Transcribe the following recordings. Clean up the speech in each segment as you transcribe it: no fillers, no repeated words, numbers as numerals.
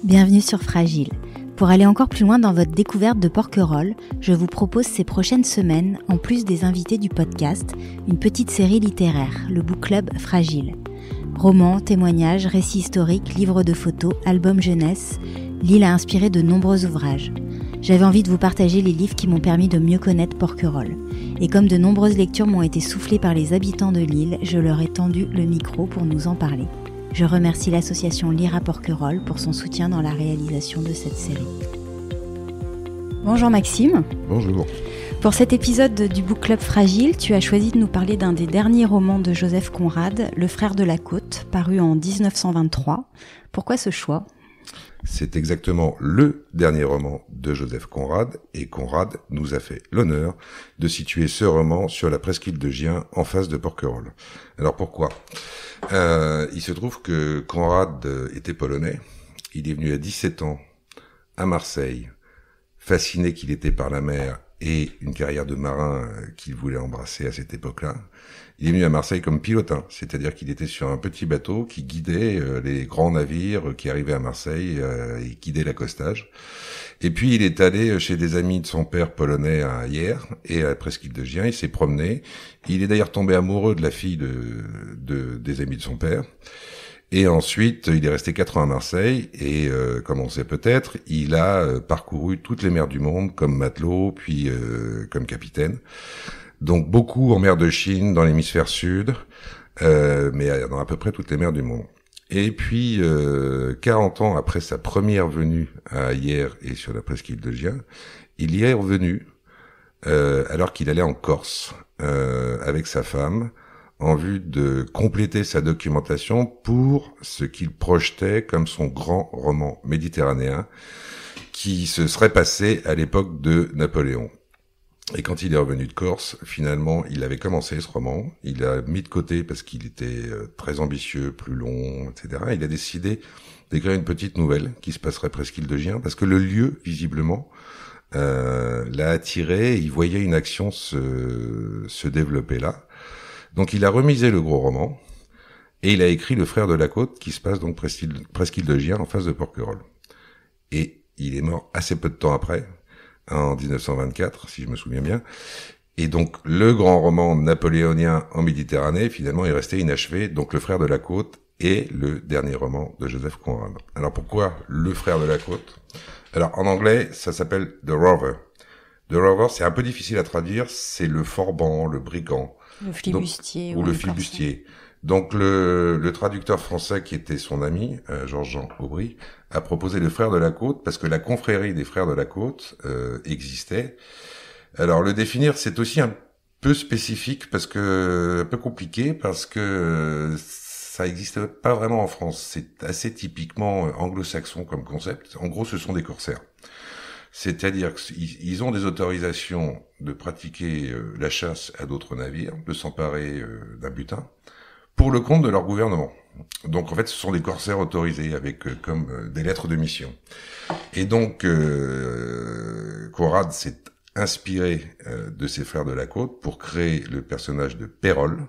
Bienvenue sur Fragile. Pour aller encore plus loin dans votre découverte de Porquerolles, je vous propose ces prochaines semaines, en plus des invités du podcast, une petite série littéraire, le Book Club Fragile. Romans, témoignages, récits historiques, livres de photos, albums jeunesse, l'île a inspiré de nombreux ouvrages. J'avais envie de vous partager les livres qui m'ont permis de mieux connaître Porquerolles. Et comme de nombreuses lectures m'ont été soufflées par les habitants de l'île, je leur ai tendu le micro pour nous en parler. Je remercie l'association Lire à Porquerolles pour son soutien dans la réalisation de cette série. Bonjour Maxime. Bonjour. Pour cet épisode du Book Club Fragile, tu as choisi de nous parler d'un des derniers romans de Joseph Conrad, Le Frère de la Côte, paru en 1923. Pourquoi ce choix ? C'est exactement le dernier roman de Joseph Conrad, et Conrad nous a fait l'honneur de situer ce roman sur la presqu'île de Gien, en face de Porquerolles. Alors pourquoi ? Il se trouve que Conrad était polonais. Il est venu à 17 ans à Marseille, fasciné qu'il était par la mer et une carrière de marin qu'il voulait embrasser à cette époque-là. Il est venu à Marseille comme pilotin, c'est-à-dire qu'il était sur un petit bateau qui guidait les grands navires qui arrivaient à Marseille et guidait l'accostage. Et puis il est allé chez des amis de son père polonais à Hyères et à la presqu'île de Gien. Il s'est promené. Il est d'ailleurs tombé amoureux de la fille des amis de son père. Et ensuite, il est resté 4 ans à Marseille et, comme on sait peut-être, il a parcouru toutes les mers du monde comme matelot, puis comme capitaine. Donc beaucoup en mer de Chine, dans l'hémisphère sud, mais dans à peu près toutes les mers du monde. Et puis, 40 ans après sa première venue à Hyères et sur la presqu'île de Gien, il y est revenu alors qu'il allait en Corse avec sa femme, en vue de compléter sa documentation pour ce qu'il projetait comme son grand roman méditerranéen qui se serait passé à l'époque de Napoléon. Et quand il est revenu de Corse, finalement, il avait commencé ce roman, il l'a mis de côté parce qu'il était très ambitieux, plus long, etc. Il a décidé d'écrire une petite nouvelle qui se passerait presqu'île de Gien, parce que le lieu, visiblement, l'a attiré, il voyait une action se développer là. Donc il a remisé le gros roman, et il a écrit Le Frère de la Côte, qui se passe donc presqu'île de Gien, en face de Porquerolles. Et il est mort assez peu de temps après, en 1924, si je me souviens bien. Et donc, le grand roman napoléonien en Méditerranée, finalement, est resté inachevé. Donc, Le Frère de la Côte est le dernier roman de Joseph Conrad. Alors, pourquoi Le Frère de la Côte ? Alors, en anglais, ça s'appelle The Rover. The Rover, c'est un peu difficile à traduire. C'est le forban, le brigand. Le flibustier. Ou le flibustier. Donc, le traducteur français, qui était son ami, Georges-Jean Aubry, a proposé Le Frère de la Côte, parce que la confrérie des Frères de la Côte existait. Alors, le définir, c'est aussi un peu spécifique, un peu compliqué, parce que ça n'existe pas vraiment en France. C'est assez typiquement anglo-saxon comme concept. En gros, ce sont des corsaires. C'est-à-dire qu'ils ont des autorisations de pratiquer la chasse à d'autres navires, de s'emparer d'un butin, pour le compte de leur gouvernement. Donc en fait, ce sont des corsaires autorisés avec comme des lettres de mission. Et donc Conrad s'est inspiré de ses Frères de la Côte pour créer le personnage de Pérolle,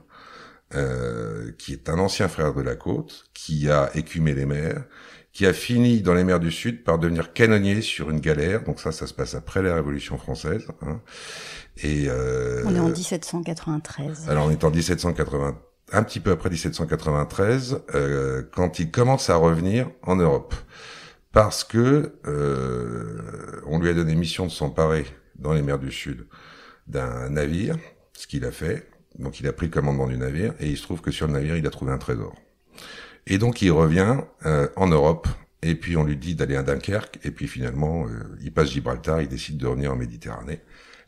qui est un ancien frère de la Côte, qui a écumé les mers, qui a fini dans les mers du Sud par devenir canonnier sur une galère. Donc ça se passe après la Révolution française. Hein. Et on est en 1793. Alors on est en 1780. Un petit peu après 1793, quand il commence à revenir en Europe, parce que on lui a donné mission de s'emparer dans les mers du Sud d'un navire, ce qu'il a fait. Donc il a pris le commandement du navire, et il se trouve que sur le navire, il a trouvé un trésor. Et donc il revient en Europe, et puis on lui dit d'aller à Dunkerque, et puis finalement, il passe Gibraltar, il décide de revenir en Méditerranée,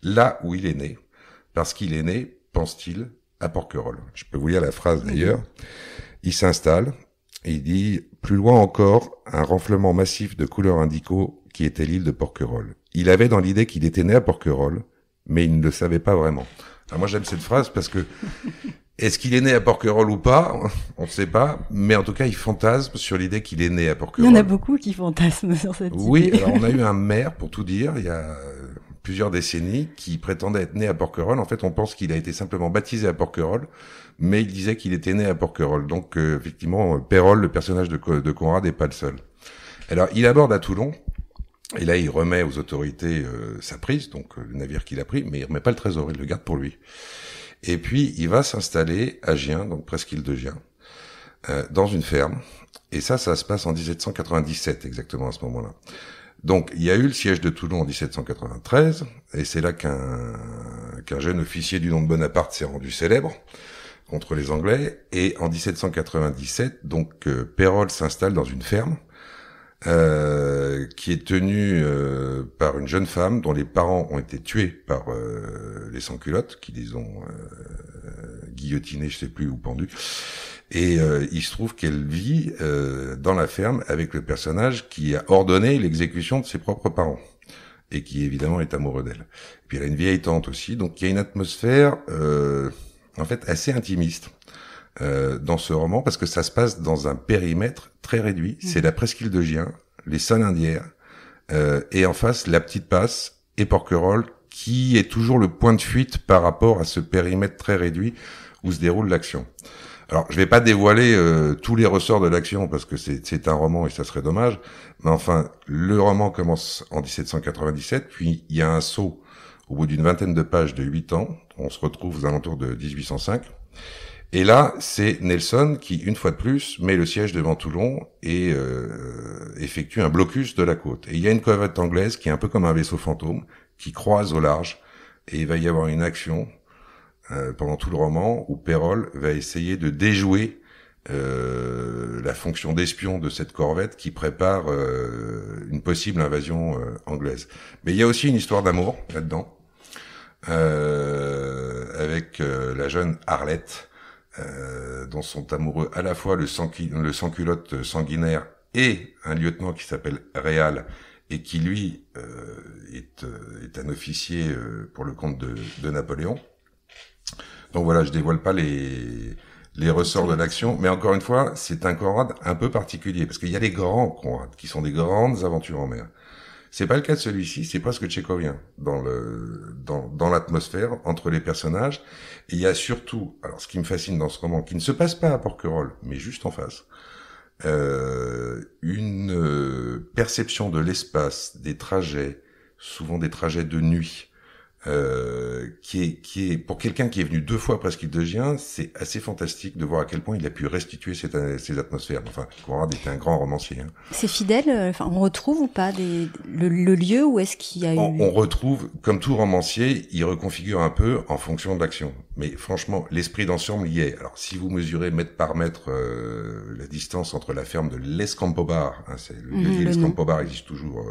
là où il est né, parce qu'il est né, pense-t-il, à Porquerolles. Je peux vous lire la phrase d'ailleurs. Il s'installe et il dit « Plus loin encore, un renflement massif de couleurs indigo qui était l'île de Porquerolles. Il avait dans l'idée qu'il était né à Porquerolles, mais il ne le savait pas vraiment. » Alors moi j'aime cette phrase parce que est-ce qu'il est né à Porquerolles ou pas ? On ne sait pas, mais en tout cas il fantasme sur l'idée qu'il est né à Porquerolles. Il y en a beaucoup qui fantasment sur cette idée. Oui, alors on a eu un maire, pour tout dire, il y a plusieurs décennies, qui prétendait être né à Porquerolles. En fait, on pense qu'il a été simplement baptisé à Porquerolles, mais il disait qu'il était né à Porquerolles. Donc, effectivement, Pérolle, le personnage de Conrad, n'est pas le seul. Alors, il aborde à Toulon, et là, il remet aux autorités sa prise, donc le navire qu'il a pris, mais il remet pas le trésor, il le garde pour lui. Et puis, il va s'installer à Gien, donc presqu'île de Gien, dans une ferme. Et ça se passe en 1797, exactement à ce moment-là. Donc, il y a eu le siège de Toulon en 1793, et c'est là qu'un jeune officier du nom de Bonaparte s'est rendu célèbre contre les Anglais. Et en 1797, donc, Pérolle s'installe dans une ferme qui est tenue par une jeune femme dont les parents ont été tués par les sans-culottes, qui les ont guillotinés, je sais plus, ou pendus. Et il se trouve qu'elle vit dans la ferme avec le personnage qui a ordonné l'exécution de ses propres parents et qui évidemment est amoureux d'elle. Et puis elle a une vieille tante aussi, donc il y a une atmosphère en fait assez intimiste dans ce roman parce que ça se passe dans un périmètre très réduit. C'est la presqu'île de Gien, les Saint-Lindières et en face la Petite Passe et Porquerolles qui est toujours le point de fuite par rapport à ce périmètre très réduit où se déroule l'action. Alors, je vais pas dévoiler tous les ressorts de l'action parce que c'est un roman et ça serait dommage. Mais enfin, le roman commence en 1797, puis il y a un saut au bout d'une vingtaine de pages de 8 ans. On se retrouve aux alentours de 1805. Et là, c'est Nelson qui, une fois de plus, met le siège devant Toulon et effectue un blocus de la côte. Et il y a une corvette anglaise qui est un peu comme un vaisseau fantôme, qui croise au large. Et il va y avoir une action pendant tout le roman, où Pérolle va essayer de déjouer la fonction d'espion de cette corvette qui prépare une possible invasion anglaise. Mais il y a aussi une histoire d'amour là-dedans, avec la jeune Arlette, dont sont amoureux à la fois le sans-culotte sanguinaire et un lieutenant qui s'appelle Réal, et qui lui est un officier pour le compte de Napoléon. Donc voilà, je dévoile pas les ressorts de l'action, mais encore une fois, c'est un Conrad un peu particulier, parce qu'il y a les grands Conrad, qui sont des grandes aventures en mer. C'est pas le cas de celui-ci, c'est presque tchécovien, dans l'atmosphère, entre les personnages. Et il y a surtout, alors ce qui me fascine dans ce roman, qui ne se passe pas à Porquerolles, mais juste en face, une perception de l'espace, des trajets, souvent des trajets de nuit, qui est pour quelqu'un qui est venu 2 fois à presqu'île de Gien, c'est assez fantastique de voir à quel point il a pu restituer ces atmosphères. Enfin, Conrad était un grand romancier. Hein. C'est fidèle. Enfin, on retrouve ou pas le lieu où est-ce qu'il y a eu... On retrouve, comme tout romancier, il reconfigure un peu en fonction de l'action. Mais franchement, l'esprit d'ensemble y est. Alors, si vous mesurez mètre par mètre la distance entre la ferme de l'Escampobar, hein, c'est le lieu de l'Escampobar existe toujours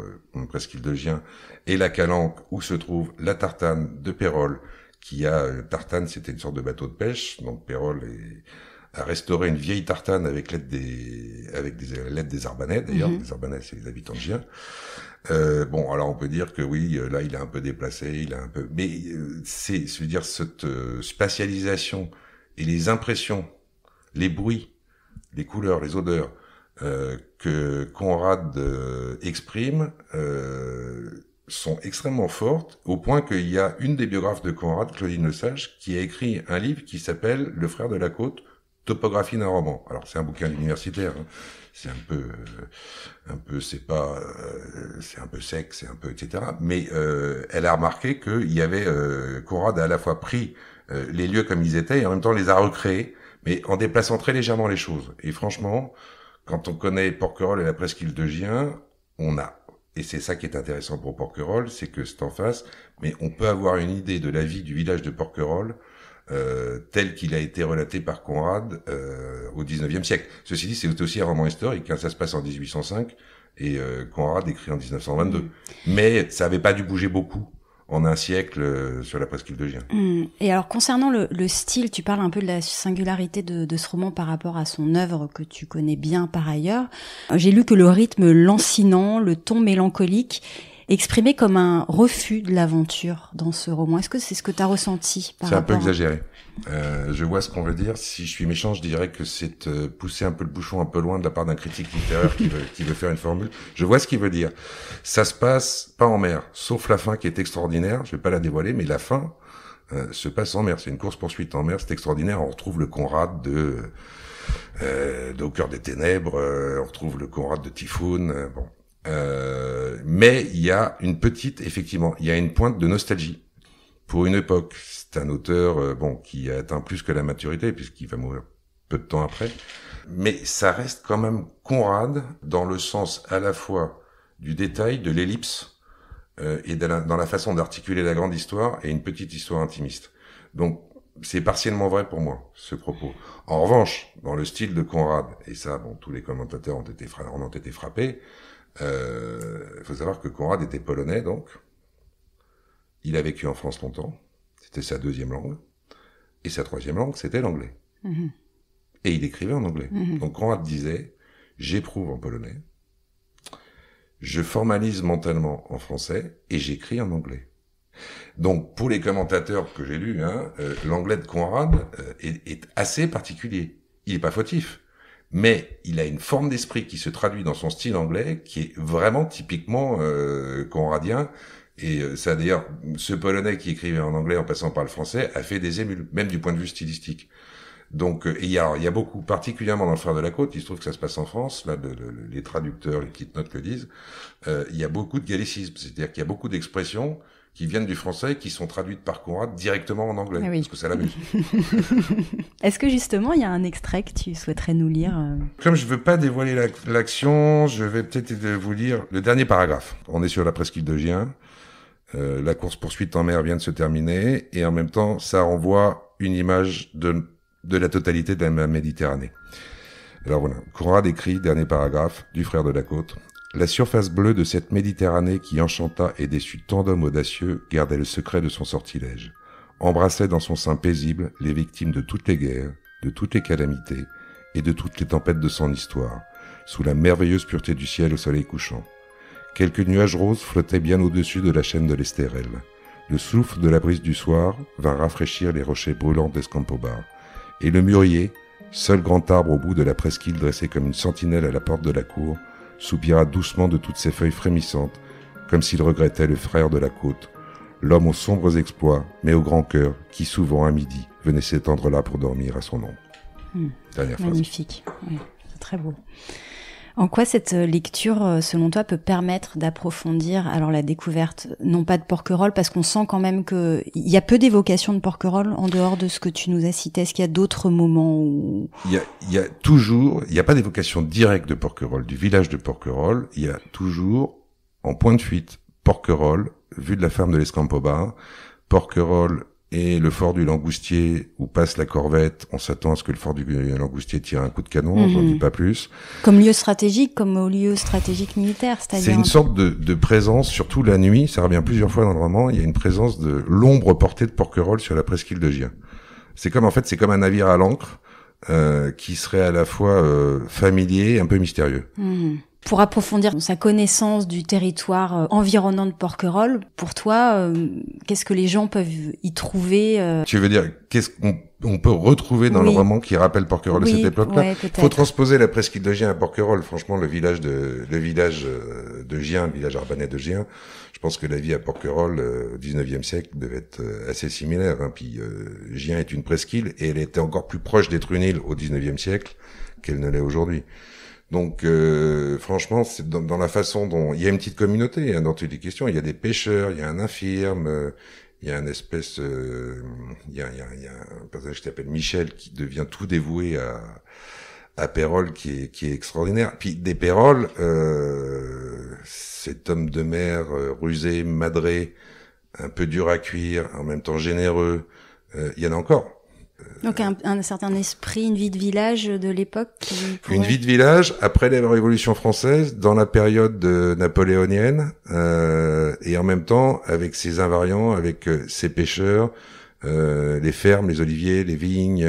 presqu'île de Gien, et la Calanque où se trouve la Tartane de Pérolle, qui a Tartane, c'était une sorte de bateau de pêche, donc Pérolle a restauré une vieille tartane avec l'aide des Arbanais, d'ailleurs. Les Arbanais, c'est les habitants de Gien. Bon, alors on peut dire que oui, là il est un peu déplacé, mais je veux dire, cette spatialisation et les impressions, les bruits, les couleurs, les odeurs que Conrad exprime sont extrêmement fortes, au point qu'il y a une des biographes de Conrad, Claudine Lesage, qui a écrit un livre qui s'appelle Le frère de la côte, topographie d'un roman. Alors c'est un bouquin universitaire, hein. C'est c'est un peu sec, c'est un peu etc. Mais elle a remarqué qu'il y avait Conrad a à la fois pris les lieux comme ils étaient et en même temps les a recréés, mais en déplaçant très légèrement les choses. Et franchement, quand on connaît Porquerolles et la presqu'île de Gien, et c'est ça qui est intéressant pour Porquerolles, c'est que c'est en face, mais on peut avoir une idée de la vie du village de Porquerolles tel qu'il a été relaté par Conrad au XIXe siècle. Ceci dit, c'est aussi un roman historique, hein, ça se passe en 1805 et Conrad écrit en 1922. Mais ça n'avait pas dû bouger beaucoup en un siècle sur la presqu'île de Gien. Et alors concernant le style, tu parles un peu de la singularité de ce roman par rapport à son œuvre que tu connais bien par ailleurs. J'ai lu que le rythme lancinant, le ton mélancolique exprimé comme un refus de l'aventure dans ce roman. Est-ce que c'est ce que tu as ressenti par rapport? C'est un peu exagéré. Je vois ce qu'on veut dire. Si je suis méchant, je dirais que c'est pousser un peu le bouchon un peu loin de la part d'un critique littéraire qui veut faire une formule. Je vois ce qu'il veut dire. Ça se passe pas en mer, sauf la fin qui est extraordinaire. Je vais pas la dévoiler, mais la fin se passe en mer. C'est une course-poursuite en mer, c'est extraordinaire. On retrouve le Conrad Au cœur des ténèbres, on retrouve le Conrad de Typhoon. Bon. Mais il y a effectivement, il y a une pointe de nostalgie pour une époque. C'est un auteur qui a atteint plus que la maturité puisqu'il va mourir peu de temps après. Mais ça reste quand même Conrad dans le sens à la fois du détail, de l'ellipse et dans la façon d'articuler la grande histoire et une petite histoire intimiste. Donc c'est partiellement vrai pour moi, ce propos. En revanche, dans le style de Conrad, et ça, tous les commentateurs en ont été frappés, faut savoir que Conrad était polonais, donc. Il a vécu en France longtemps. C'était sa deuxième langue. Et sa troisième langue, c'était l'anglais. Mmh. Et il écrivait en anglais. Mmh. Donc Conrad disait, j'éprouve en polonais, je formalise mentalement en français, et j'écris en anglais. Donc, pour les commentateurs que j'ai lus, l'anglais de Conrad est assez particulier. Il est pas fautif, mais il a une forme d'esprit qui se traduit dans son style anglais, qui est vraiment typiquement conradien. Et ça, d'ailleurs, ce Polonais qui écrivait en anglais en passant par le français a fait des émules, même du point de vue stylistique. Donc, il y a beaucoup, particulièrement dans le Frère de la Côte, il se trouve que ça se passe en France, là, les traducteurs, les petites notes le disent, il y a beaucoup de gallicisme, c'est-à-dire qu'il y a beaucoup d'expressions qui viennent du français, qui sont traduites par Conrad directement en anglais, oui. Parce que ça l'amuse. Est-ce que justement, il y a un extrait que tu souhaiterais nous lire Comme je veux pas dévoiler l'action, je vais peut-être vous lire le dernier paragraphe. On est sur la presqu'île de Gien. La course-poursuite en mer vient de se terminer, et en même temps, ça renvoie une image de la totalité de la Méditerranée. Alors voilà, Conrad écrit, dernier paragraphe, du Frère de la Côte. La surface bleue de cette Méditerranée qui enchanta et déçut tant d'hommes audacieux gardait le secret de son sortilège, embrassait dans son sein paisible les victimes de toutes les guerres, de toutes les calamités et de toutes les tempêtes de son histoire, sous la merveilleuse pureté du ciel au soleil couchant. Quelques nuages roses flottaient bien au-dessus de la chaîne de l'Estérel. Le souffle de la brise du soir vint rafraîchir les rochers brûlants d'Escampobar, et le mûrier, seul grand arbre au bout de la presqu'île dressé comme une sentinelle à la porte de la cour, soupira doucement de toutes ses feuilles frémissantes, comme s'il regrettait le frère de la côte, l'homme aux sombres exploits, mais au grand cœur, qui souvent à midi venait s'étendre là pour dormir à son ombre. Dernière phrase. Magnifique, oui, c'est très beau. En quoi cette lecture, selon toi, peut permettre d'approfondir alors la découverte, non pas de Porquerolles, parce qu'on sent quand même que il y a peu d'évocations de Porquerolles en dehors de ce que tu nous as cité. Est-ce qu'il y a d'autres moments où il y a pas d'évocation directe de Porquerolles, du village de Porquerolles. Il y a toujours en point de fuite Porquerolles, vue de la ferme de l'Escampobar, Porquerolles et le fort du Langoustier où passe la corvette. On s'attend à ce que le fort du Langoustier tire un coup de canon, j'en dis pas plus. Comme lieu stratégique, comme au lieu stratégique militaire, c'est-à-dire... C'est une sorte de présence, surtout la nuit, ça revient plusieurs fois dans le roman, il y a une présence de l'ombre portée de Porquerolles sur la presqu'île de Gien. C'est comme un navire à l'ancre, qui serait à la fois familier et un peu mystérieux. Pour approfondir sa connaissance du territoire environnant de Porquerolles, pour toi, qu'est-ce que les gens peuvent y trouver Tu veux dire, qu'est-ce qu'on peut retrouver dans le roman qui rappelle Porquerolles à cette époque-là? Ouais, faut transposer la presqu'île de Gien à Porquerolles. Franchement, le village de Gien, le village arbanais de Gien, je pense que la vie à Porquerolles au 19e siècle devait être assez similaire. Puis Gien est une presqu'île et elle était encore plus proche d'être une île au 19e siècle qu'elle ne l'est aujourd'hui. Donc franchement, c'est dans la façon dont il y a une petite communauté dans toutes les questions. Il y a des pêcheurs, il y a un infirme, il y a un espèce, il y a un personnage qui s'appelle Michel qui devient tout dévoué à Pérol qui est extraordinaire. Puis des Pérol, cet homme de mer rusé, madré, un peu dur à cuire, en même temps généreux. Il y en a encore. Donc un certain esprit, une vie de village de l'époque Une vie de village après la Révolution française, dans la période napoléonienne, et en même temps avec ses invariants, avec ses pêcheurs, les fermes, les oliviers, les vignes,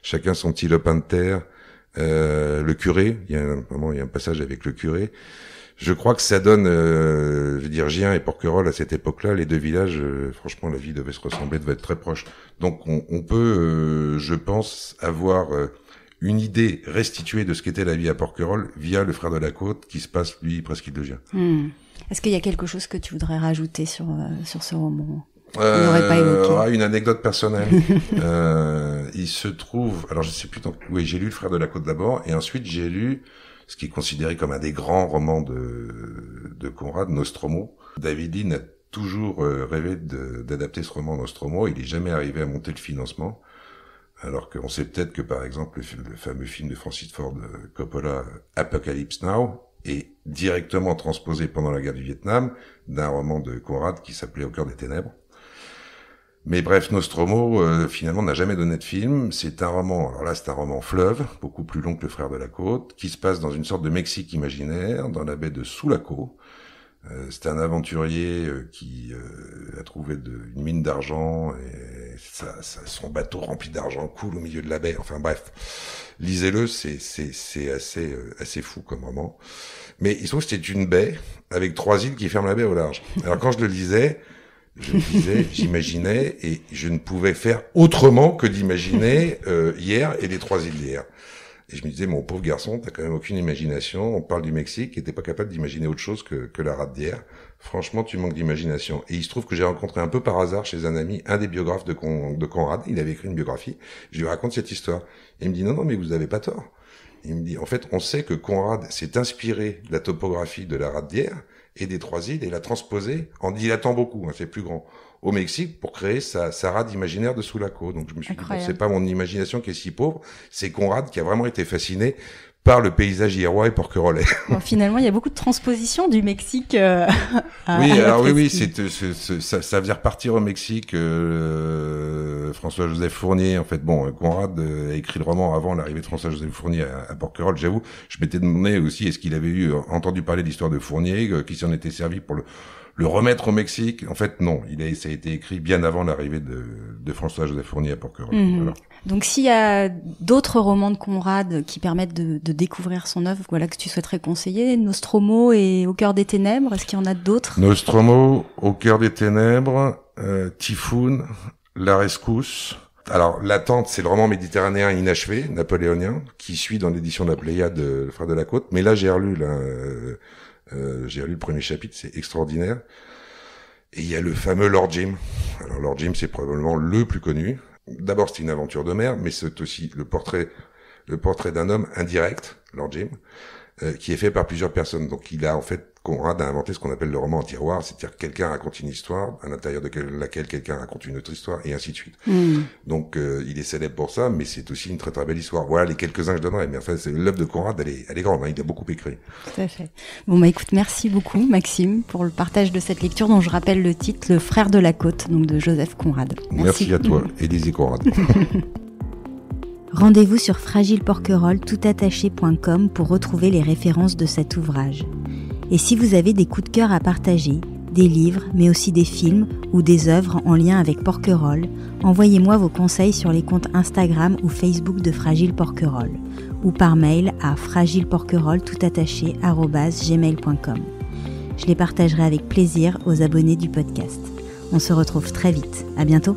chacun son petit lopin de terre, le curé, il y a un passage avec le curé. Je crois que ça donne, Gien et Porquerolles à cette époque-là, les deux villages, franchement, la vie devait se ressembler, devait être très proche. Donc on peut, je pense, avoir une idée restituée de ce qu'était la vie à Porquerolles via le Frère de la Côte qui se passe, lui, presqu'île de Gien. Est-ce qu'il y a quelque chose que tu voudrais rajouter sur ce roman ? On n'aurait pas évoqué. Une anecdote personnelle. Il se trouve, alors je sais plus, oui, j'ai lu Le Frère de la Côte d'abord, et ensuite j'ai lu ce qui est considéré comme un des grands romans de Conrad, Nostromo. David Lean a toujours rêvé d'adapter ce roman Nostromo. Il n'est jamais arrivé à monter le financement. Alors qu'on sait peut-être que, par exemple, le fameux film de Francis Ford Coppola, Apocalypse Now, est directement transposé pendant la guerre du Vietnam d'un roman de Conrad qui s'appelait Au cœur des ténèbres. Mais bref, Nostromo, finalement, n'a jamais donné de film. C'est un roman, alors là, c'est un roman fleuve, beaucoup plus long que Le Frère de la Côte, qui se passe dans une sorte de Mexique imaginaire, dans la baie de Sulaco. C'est un aventurier qui a trouvé une mine d'argent et son bateau rempli d'argent coule au milieu de la baie. Enfin bref, lisez-le, c'est assez fou comme roman. Mais il se trouve que c'était une baie avec 3 îles qui ferment la baie au large. Alors quand je le lisais, j'imaginais et je ne pouvais faire autrement que d'imaginer hier et les 3 îles d'hier. Et je me disais, mon pauvre garçon, t'as quand même aucune imagination. On parle du Mexique et t'es pas capable d'imaginer autre chose que la rade d'hier. Franchement, tu manques d'imagination. Et il se trouve que j'ai rencontré un peu par hasard chez un ami, un des biographes de Conrad. Il avait écrit une biographie. Je lui raconte cette histoire. Et il me dit, non, mais vous avez pas tort. Il me dit, en fait, on sait que Conrad s'est inspiré de la topographie de la rade d'hier et des 3 îles et l'a transposé en dilatant beaucoup, c'est plus grand, au Mexique pour créer sa rade imaginaire de Sulaco. Donc je me suis dit, bon, c'est pas mon imagination qui est si pauvre, c'est Conrad qui a vraiment été fasciné par le paysage hiérois et porquerolais. Bon, finalement, il y a beaucoup de transpositions du Mexique. Oui, ça faisait repartir au Mexique François-Joseph Fournier. En fait, bon, Conrad a écrit le roman avant l'arrivée de François-Joseph Fournier à Porquerolles. J'avoue, je m'étais demandé aussi est-ce qu'il avait entendu parler de l'histoire de Fournier, qui s'en était servi pour le remettre au Mexique. En fait, non, ça a été écrit bien avant l'arrivée de François-Joseph Fournier à Porquerolles. Voilà. Donc, s'il y a d'autres romans de Conrad qui permettent de découvrir son œuvre, voilà, que tu souhaiterais conseiller, Nostromo et Au cœur des ténèbres, est-ce qu'il y en a d'autres? Nostromo, Au cœur des ténèbres, Typhoon, La rescousse. Alors, L'attente, c'est le roman méditerranéen inachevé, napoléonien, qui suit dans l'édition de la Pléiade, Le Frère de la Côte. Mais là, j'ai relu le premier chapitre, c'est extraordinaire. Et il y a le fameux Lord Jim. Alors, Lord Jim, c'est probablement le plus connu. D'abord, c'est une aventure de mer, mais c'est aussi le portrait d'un homme indirect, Lord Jim, qui est fait par plusieurs personnes. Donc, Conrad a inventé ce qu'on appelle le roman en tiroir, c'est-à-dire que quelqu'un raconte une histoire, à l'intérieur de laquelle quelqu'un raconte une autre histoire, et ainsi de suite. Donc, il est célèbre pour ça, mais c'est aussi une très très belle histoire. Voilà les quelques-uns que je donnerais, mais enfin, l'œuvre de Conrad, elle est grande, hein, il a beaucoup écrit. Tout à fait. Bon, écoute, merci beaucoup, Maxime, pour le partage de cette lecture, dont je rappelle le titre, Le Frère de la Côte, donc de Joseph Conrad. Merci à toi, Élisée Conrad. Rendez-vous sur fragileporquerolles.com pour retrouver les références de cet ouvrage. Et si vous avez des coups de cœur à partager, des livres, mais aussi des films ou des œuvres en lien avec Porquerolles, envoyez-moi vos conseils sur les comptes Instagram ou Facebook de Fragile Porquerolles ou par mail à fragileporquerolles@gmail.com. Je les partagerai avec plaisir aux abonnés du podcast. On se retrouve très vite. À bientôt.